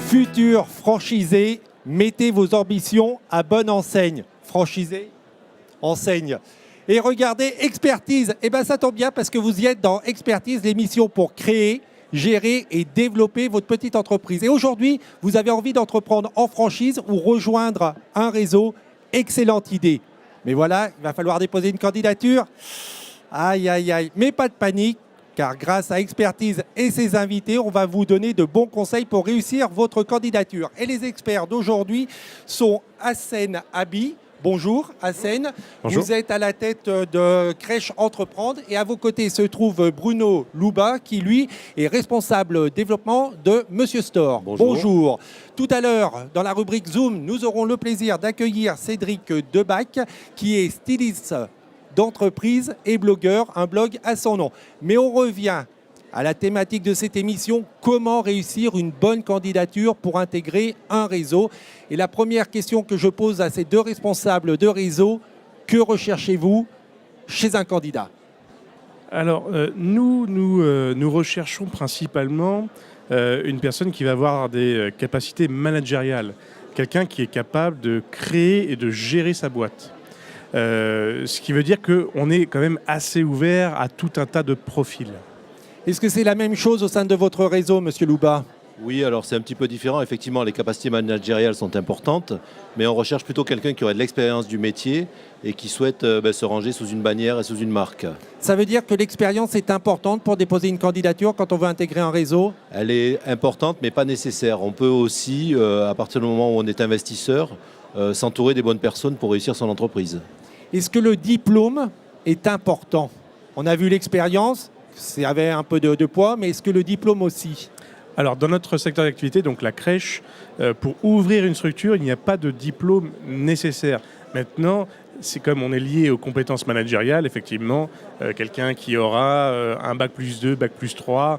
Futurs franchisés, mettez vos ambitions à bonne enseigne. Franchisés, enseigne. Et regardez, expertise. Eh bien, ça tombe bien parce que vous y êtes dans Expertise, l'émission pour créer, gérer et développer votre petite entreprise. Et aujourd'hui, vous avez envie d'entreprendre en franchise ou rejoindre un réseau. Excellente idée. Mais voilà, il va falloir déposer une candidature. Aïe, aïe, aïe. Mais pas de panique, car grâce à Expertise et ses invités, on va vous donner de bons conseils pour réussir votre candidature. Et les experts d'aujourd'hui sont Hassen Abi. Bonjour Hassen, Bonjour. Vous êtes à la tête de Crèche Entreprendre et à vos côtés se trouve Bruno Louba qui lui est responsable développement de Monsieur Store. Bonjour. Tout à l'heure dans la rubrique Zoom, nous aurons le plaisir d'accueillir Cédric Debac qui est styliste d'entreprise et blogueur, un blog à son nom. Mais on revient à la thématique de cette émission, comment réussir une bonne candidature pour intégrer un réseau. Et la première question que je pose à ces deux responsables de réseau, que recherchez-vous chez un candidat? Alors, nous recherchons principalement une personne qui va avoir des capacités managériales, quelqu'un qui est capable de créer et de gérer sa boîte. Ce qui veut dire qu'on est quand même assez ouvert à tout un tas de profils. Est-ce que c'est la même chose au sein de votre réseau, Monsieur Louba? Oui, alors c'est un petit peu différent. Effectivement, les capacités managériales sont importantes, mais on recherche plutôt quelqu'un qui aurait de l'expérience du métier et qui souhaite se ranger sous une bannière et sous une marque. Ça veut dire que l'expérience est importante pour déposer une candidature quand on veut intégrer un réseau? Elle est importante, mais pas nécessaire. On peut aussi, à partir du moment où on est investisseur, s'entourer des bonnes personnes pour réussir son entreprise. Est-ce que le diplôme est important? On a vu l'expérience, ça avait un peu de poids, mais est-ce que le diplôme aussi? Alors, dans notre secteur d'activité, donc la crèche, pour ouvrir une structure, il n'y a pas de diplôme nécessaire. Maintenant, c'est comme on est lié aux compétences managériales, effectivement, quelqu'un qui aura un bac plus 2, bac plus 3,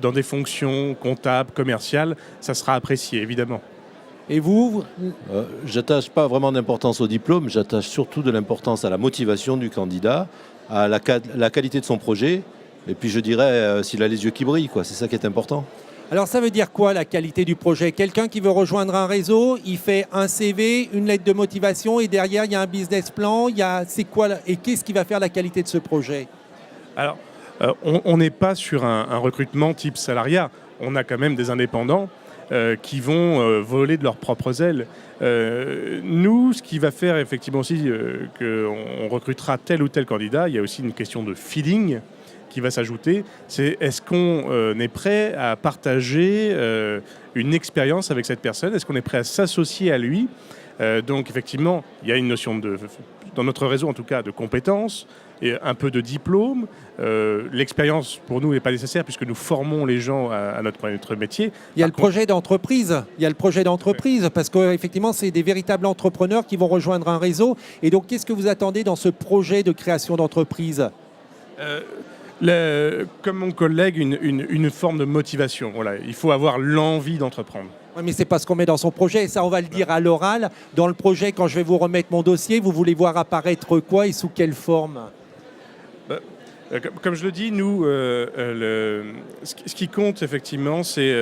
dans des fonctions comptables, commerciales, ça sera apprécié, évidemment. Et vous? J'attache pas vraiment d'importance au diplôme, j'attache surtout de l'importance à la motivation du candidat, à la qualité de son projet, et puis je dirais s'il a les yeux qui brillent, quoi. C'est ça qui est important. Alors ça veut dire quoi la qualité du projet? Quelqu'un qui veut rejoindre un réseau, il fait un CV, une lettre de motivation et derrière il y a un business plan, c'est quoi et qu'est-ce qui va faire la qualité de ce projet? Alors, on n'est pas sur un recrutement type salariat, on a quand même des indépendants qui vont voler de leurs propres ailes. Nous, ce qui va faire effectivement aussi qu'on recrutera tel ou tel candidat, il y a aussi une question de feeling qui va s'ajouter, c'est est-ce qu'on est prêt à partager une expérience avec cette personne? Est-ce qu'on est prêt à s'associer à lui? Donc effectivement, il y a une notion dans notre réseau en tout cas, de compétences, et un peu de diplôme. L'expérience pour nous n'est pas nécessaire puisque nous formons les gens à notre métier. Il y a le projet d'entreprise. Il y a le projet d'entreprise parce qu'effectivement, c'est des véritables entrepreneurs qui vont rejoindre un réseau. Et donc, qu'est-ce que vous attendez dans ce projet de création d'entreprise? Comme mon collègue, une forme de motivation. Voilà, il faut avoir l'envie d'entreprendre. Oui, mais c'est pas ce qu'on met dans son projet. Ça, on va le dire à l'oral. Dans le projet, quand je vais vous remettre mon dossier, vous voulez voir apparaître quoi et sous quelle forme? Comme je le dis, nous, ce qui compte effectivement, c'est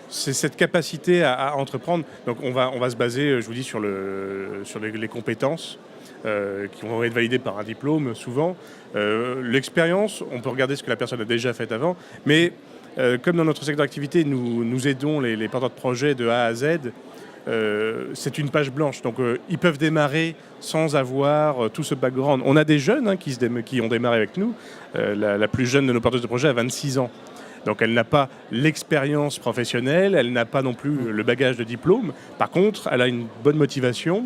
cette capacité à entreprendre. Donc on va se baser, je vous dis, sur les compétences qui vont être validées par un diplôme souvent. L'expérience, on peut regarder ce que la personne a déjà fait avant, mais comme dans notre secteur d'activité, nous aidons les porteurs de projets de A à Z. C'est une page blanche, donc ils peuvent démarrer sans avoir tout ce background. On a des jeunes qui ont démarré avec nous. La plus jeune de nos porteuses de projets a 26 ans. Donc elle n'a pas l'expérience professionnelle, elle n'a pas non plus le bagage de diplôme. Par contre, elle a une bonne motivation.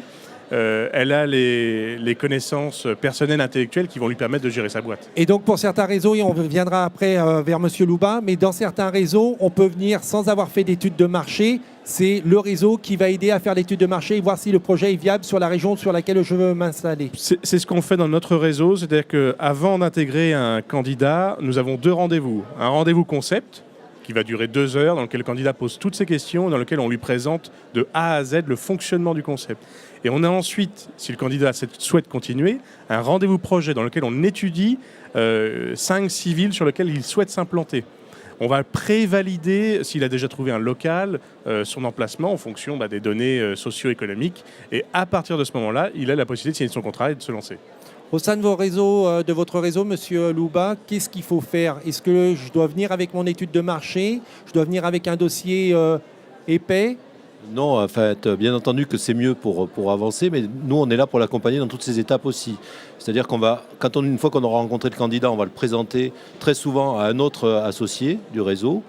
Elle a les connaissances personnelles, intellectuelles qui vont lui permettre de gérer sa boîte. Et donc pour certains réseaux, et on viendra après vers Monsieur Louba, mais dans certains réseaux, on peut venir sans avoir fait d'études de marché. C'est le réseau qui va aider à faire l'étude de marché et voir si le projet est viable sur la région sur laquelle je veux m'installer. C'est ce qu'on fait dans notre réseau, c'est-à-dire qu'avant d'intégrer un candidat, nous avons 2 rendez-vous. Un rendez-vous concept, qui va durer 2 heures, dans lequel le candidat pose toutes ses questions, dans lequel on lui présente de A à Z le fonctionnement du concept. Et on a ensuite, si le candidat souhaite continuer, un rendez-vous projet dans lequel on étudie 5-6 villes sur lesquelles il souhaite s'implanter. On va pré-valider s'il a déjà trouvé un local, son emplacement en fonction des données socio-économiques. Et à partir de ce moment-là, il a la possibilité de signer son contrat et de se lancer. Au sein de votre réseau, Monsieur Louba, qu'est-ce qu'il faut faire? Est-ce que je dois venir avec mon étude de marché? Je dois venir avec un dossier épais? Non, en fait, bien entendu que c'est mieux pour avancer, mais nous, on est là pour l'accompagner dans toutes ces étapes aussi. C'est-à-dire une fois qu'on aura rencontré le candidat, on va le présenter très souvent à un autre associé du réseau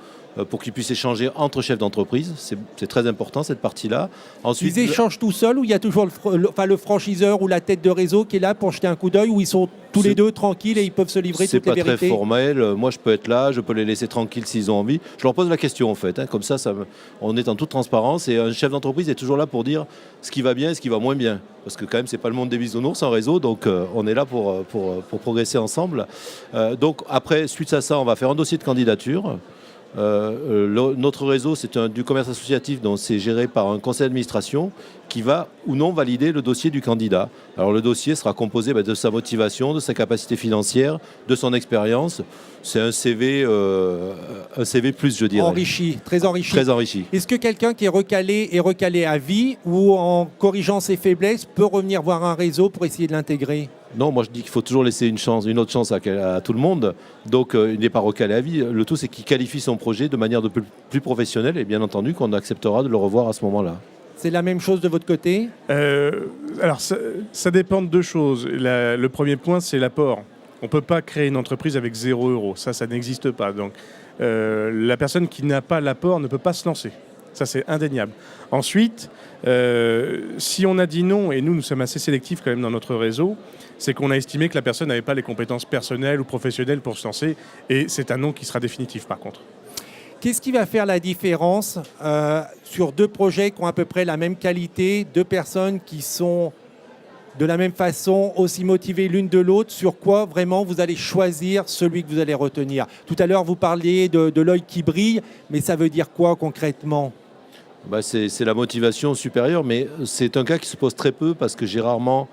pour qu'il puisse échanger entre chefs d'entreprise. C'est très important, cette partie-là. Ensuite, ils échangent tout seuls ou il y a toujours le franchiseur ou la tête de réseau qui est là pour jeter un coup d'œil, ou ils sont tous les deux tranquilles et ils peuvent se livrer toutes les vérités? C'est pas très formel. Moi, je peux être là, je peux les laisser tranquilles s'ils ont envie. Je leur pose la question, en fait. Comme ça, on est en toute transparence. Et un chef d'entreprise est toujours là pour dire ce qui va bien et ce qui va moins bien. Parce que quand même, c'est pas le monde des bisounours en réseau. Donc, on est là pour progresser ensemble. Donc, après, suite à ça, on va faire un dossier de candidature. Notre réseau, c'est du commerce associatif, donc c'est géré par un conseil d'administration qui va ou non valider le dossier du candidat. Alors le dossier sera composé de sa motivation, de sa capacité financière, de son expérience. C'est un CV plus, je dirais. Enrichi, très enrichi. Très enrichi. Est-ce que quelqu'un qui est recalé à vie ou en corrigeant ses faiblesses peut revenir voir un réseau pour essayer de l'intégrer? Non, moi je dis qu'il faut toujours laisser une autre chance à tout le monde. Donc il n'est pas recalé à vie. Le tout, c'est qu'il qualifie son projet de manière plus professionnelle, et bien entendu qu'on acceptera de le revoir à ce moment-là. C'est la même chose de votre côté? Alors ça dépend de deux choses. Le premier point, c'est l'apport. On ne peut pas créer une entreprise avec 0 €. Ça n'existe pas. Donc la personne qui n'a pas l'apport ne peut pas se lancer. Ça, c'est indéniable. Ensuite, si on a dit non, et nous sommes assez sélectifs quand même dans notre réseau, c'est qu'on a estimé que la personne n'avait pas les compétences personnelles ou professionnelles pour se lancer, et c'est un non qui sera définitif par contre. Qu'est-ce qui va faire la différence sur deux projets qui ont à peu près la même qualité, deux personnes qui sont de la même façon aussi motivées l'une de l'autre? Sur quoi vraiment vous allez choisir celui que vous allez retenir? Tout à l'heure, vous parliez de l'œil qui brille, mais ça veut dire quoi concrètement? C'est la motivation supérieure, mais c'est un cas qui se pose très peu parce que j'ai rarement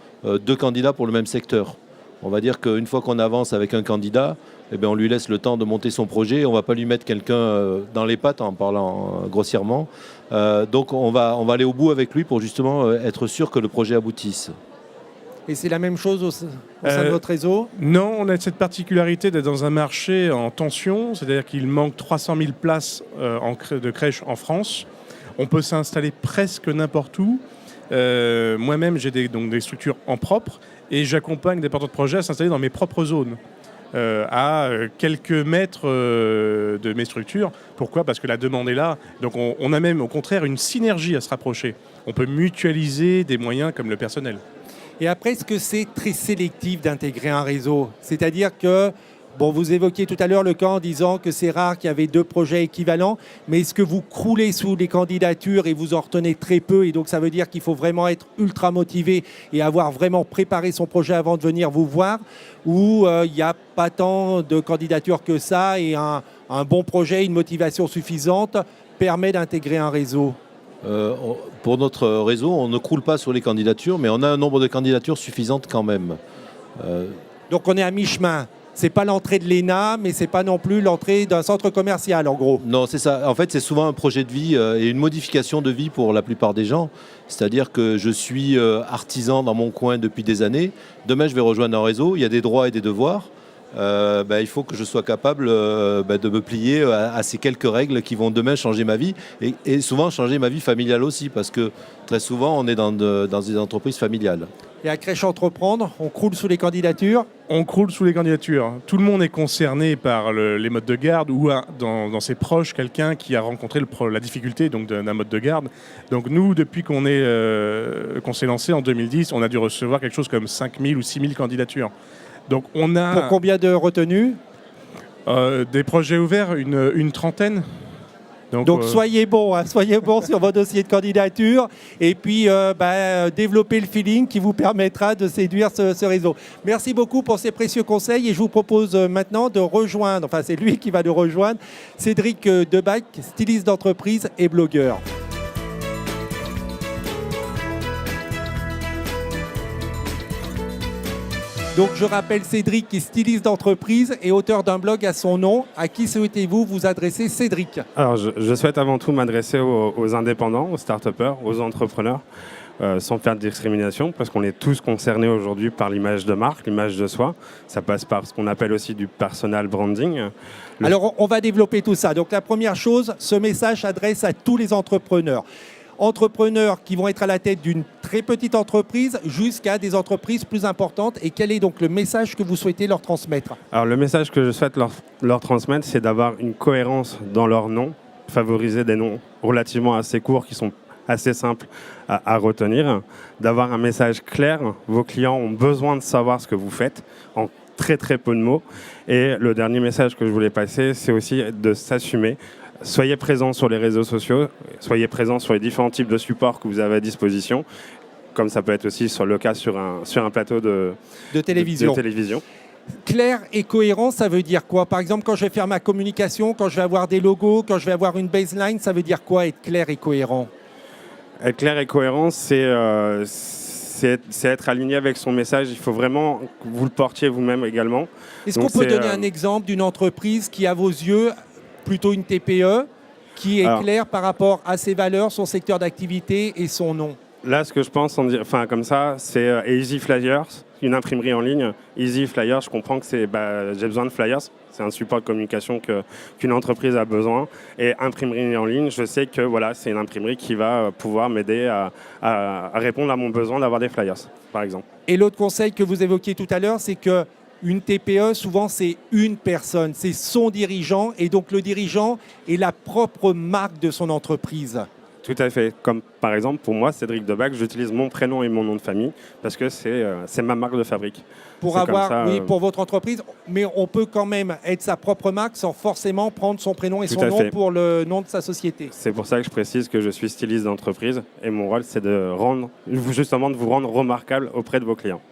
deux candidats pour le même secteur. On va dire qu'une fois qu'on avance avec un candidat, on lui laisse le temps de monter son projet. On ne va pas lui mettre quelqu'un dans les pattes en parlant grossièrement. Donc on va aller au bout avec lui pour justement être sûr que le projet aboutisse. Et c'est la même chose au sein de votre réseau? Non, on a cette particularité d'être dans un marché en tension, c'est-à-dire qu'il manque 300 000 places de crèches en France. On peut s'installer presque n'importe où. Moi-même, j'ai des structures en propre et j'accompagne des porteurs de projets à s'installer dans mes propres zones, à quelques mètres de mes structures. Pourquoi? Parce que la demande est là. Donc on a même au contraire une synergie à se rapprocher. On peut mutualiser des moyens comme le personnel. Et après, est-ce que c'est très sélectif d'intégrer un réseau? C'est-à-dire que, vous évoquiez tout à l'heure le cas en disant que c'est rare qu'il y avait deux projets équivalents, mais est-ce que vous croulez sous les candidatures et vous en retenez très peu, et donc ça veut dire qu'il faut vraiment être ultra motivé et avoir vraiment préparé son projet avant de venir vous voir, ou il n'y a pas tant de candidatures que ça et un bon projet, une motivation suffisante permet d'intégrer un réseau? Pour notre réseau, on ne croule pas sur les candidatures, mais on a un nombre de candidatures suffisantes quand même. Donc on est à mi-chemin. C'est pas l'entrée de l'ENA, mais c'est pas non plus l'entrée d'un centre commercial, en gros. Non, c'est ça. En fait, c'est souvent un projet de vie et une modification de vie pour la plupart des gens. C'est-à-dire que je suis artisan dans mon coin depuis des années. Demain, je vais rejoindre un réseau. Il y a des droits et des devoirs. Il faut que je sois capable de me plier à ces quelques règles qui vont demain changer ma vie et souvent changer ma vie familiale aussi, parce que très souvent on est dans des entreprises familiales. Et à Crèche Entreprendre, on croule sous les candidatures? On croule sous les candidatures. Tout le monde est concerné par les modes de garde ou dans ses proches quelqu'un qui a rencontré la difficulté d'un mode de garde. Donc nous, depuis qu'on s'est lancé en 2010, on a dû recevoir quelque chose comme 5000 ou 6000 candidatures. Donc on a pour combien de retenues? Des projets ouverts, une trentaine. Donc soyez bons sur vos dossiers de candidature et puis développez le feeling qui vous permettra de séduire ce réseau. Merci beaucoup pour ces précieux conseils et je vous propose maintenant de rejoindre, c'est lui qui va nous rejoindre, Cédric Debac, styliste d'entreprise et blogueur. Donc je rappelle Cédric qui est styliste d'entreprise et auteur d'un blog à son nom. À qui souhaitez-vous vous adresser, Cédric? Alors je souhaite avant tout m'adresser aux indépendants, aux start-upers, aux entrepreneurs, sans faire de discrimination, parce qu'on est tous concernés aujourd'hui par l'image de marque, l'image de soi. Ça passe par ce qu'on appelle aussi du personal branding. Alors on va développer tout ça. Donc la première chose, ce message s'adresse à tous les entrepreneurs. Entrepreneurs qui vont être à la tête d'une très petite entreprise jusqu'à des entreprises plus importantes. Et quel est donc le message que vous souhaitez leur transmettre? Alors le message que je souhaite leur transmettre, c'est d'avoir une cohérence dans leur nom, favoriser des noms relativement assez courts qui sont assez simples à retenir, d'avoir un message clair. Vos clients ont besoin de savoir ce que vous faites en très très peu de mots. Et le dernier message que je voulais passer, c'est aussi de s'assumer. Soyez présents sur les réseaux sociaux, soyez présents sur les différents types de supports que vous avez à disposition, comme ça peut être aussi le cas sur un plateau de télévision. Clair et cohérent, ça veut dire quoi? Par exemple, quand je vais faire ma communication, quand je vais avoir des logos, quand je vais avoir une baseline, ça veut dire quoi être clair et cohérent? Être clair et cohérent, c'est être aligné avec son message. Il faut vraiment que vous le portiez vous-même également. Est-ce qu'on peut donner un exemple d'une entreprise qui, à vos yeux, plutôt une TPE, qui est claire par rapport à ses valeurs, son secteur d'activité et son nom? Là, ce que je pense, comme ça, c'est Easy Flyers, une imprimerie en ligne. Easy Flyers, je comprends que j'ai besoin de flyers. C'est un support de communication qu'une entreprise a besoin. Et imprimerie en ligne, je sais que c'est une imprimerie qui va pouvoir m'aider à répondre à mon besoin d'avoir des flyers, par exemple. Et l'autre conseil que vous évoquiez tout à l'heure, c'est que une TPE, souvent, c'est une personne, c'est son dirigeant. Et donc, le dirigeant est la propre marque de son entreprise. Tout à fait. Comme par exemple, pour moi, Cédric Debac, j'utilise mon prénom et mon nom de famille parce que c'est ma marque de fabrique. Pour votre entreprise, mais on peut quand même être sa propre marque sans forcément prendre son prénom et son nom pour le nom de sa société. C'est pour ça que je précise que je suis styliste d'entreprise et mon rôle, c'est de vous rendre remarquable auprès de vos clients.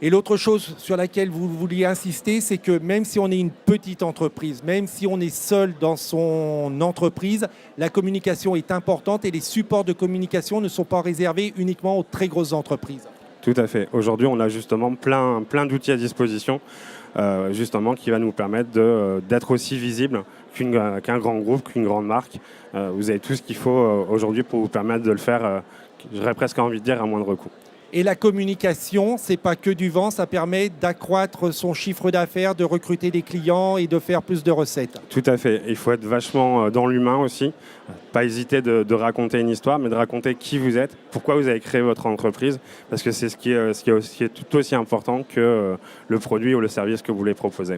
Et l'autre chose sur laquelle vous vouliez insister, c'est que même si on est une petite entreprise, même si on est seul dans son entreprise, la communication est importante et les supports de communication ne sont pas réservés uniquement aux très grosses entreprises. Tout à fait. Aujourd'hui, on a justement plein d'outils à disposition qui va nous permettre d'être aussi visible qu'un grand groupe, qu'une grande marque. Vous avez tout ce qu'il faut aujourd'hui pour vous permettre de le faire, j'aurais presque envie de dire, à moindre coût. Et la communication, ce n'est pas que du vent, ça permet d'accroître son chiffre d'affaires, de recruter des clients et de faire plus de recettes. Tout à fait. Il faut être vachement dans l'humain aussi. Pas hésiter de raconter une histoire, mais de raconter qui vous êtes, pourquoi vous avez créé votre entreprise, parce que c'est ce qui est tout aussi important que le produit ou le service que vous voulez proposer.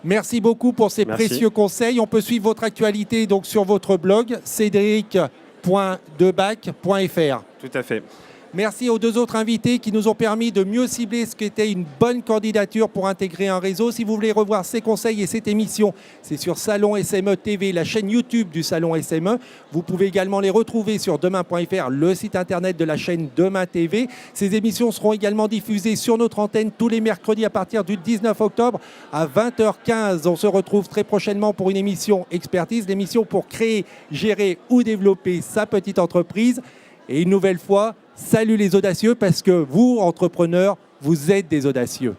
Merci beaucoup pour ces précieux conseils. On peut suivre votre actualité donc sur votre blog, cédric.debac.fr. Tout à fait. Merci aux deux autres invités qui nous ont permis de mieux cibler ce qu'était une bonne candidature pour intégrer un réseau. Si vous voulez revoir ces conseils et cette émission, c'est sur Salon SME TV, la chaîne YouTube du Salon SME. Vous pouvez également les retrouver sur demain.fr, le site internet de la chaîne Demain TV. Ces émissions seront également diffusées sur notre antenne tous les mercredis à partir du 19 octobre à 20h15. On se retrouve très prochainement pour une émission Expertise, l'émission pour créer, gérer ou développer sa petite entreprise. Et une nouvelle fois, salut les audacieux, parce que vous, entrepreneurs, vous êtes des audacieux.